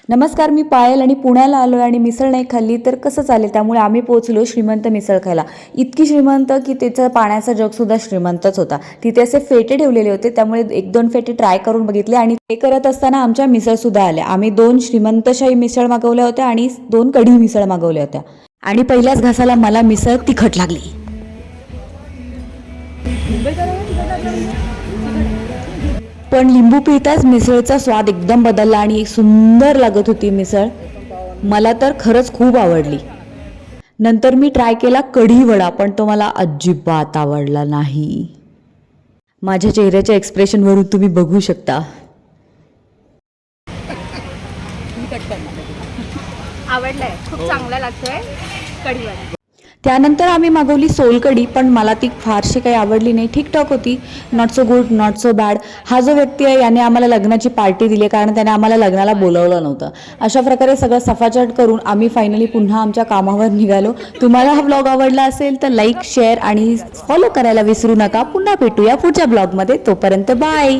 नमस्कार, मी पायल आणि पुण्याला आलो आणि मिसळ नाही खाल्ली तर कसं चालेल. त्यामुळे आम्ही पोहोचलो श्रीमंत मिसळ खायला. इतकी श्रीमंत की त्याचं पाण्याचा जगसुद्धा श्रीमंतच होता. तिथे असे फेटे ठेवलेले होते, त्यामुळे 1-2 फेटे ट्राय करून बघितले आणि ते करत असताना आमच्या मिसळसुद्धा आल्या. आम्ही 2 श्रीमंतशाही मिसळ मागवल्या होत्या आणि 2 कढी मिसळ मागवल्या होत्या आणि पहिल्याच घासाला मला मिसळ तिखट लागली. पण लिंबू पिळताच मिसळचा स्वाद एकदम बदलला आणि सुंदर लागत होती मिसळ. मला तर खरंच खूप आवडली. नंतर मी ट्राय केला कढी वडा, पण तो मला अजिबात आवडला नाही. माझ्या चेहऱ्याच्या एक्सप्रेशनवरून तुम्ही बघू शकता. आवडलाय, खूप चांगला लागतोय कढी वडा. त्यानंतर आम्ही मागवली सोलकढी, पण मला ती फारशी काही आवडली नाही. ठीकठाक होती, not so good not so bad. हा जो व्यक्ती आहे याने आम्हाला लग्नाची पार्टी दिली, कारण त्याने आम्हाला लग्नाला बोलवलं नव्हतं. अशा प्रकारे सगळं सफाचट करून आम्ही फायनली पुन्हा आमच्या कामावर निघालो. तुम्हाला हा ब्लॉग आवडला असेल तर लाईक, शेअर आणि फॉलो करायला विसरू नका. पुन्हा भेटूया पुढच्या ब्लॉगमध्ये. तोपर्यंत बाय.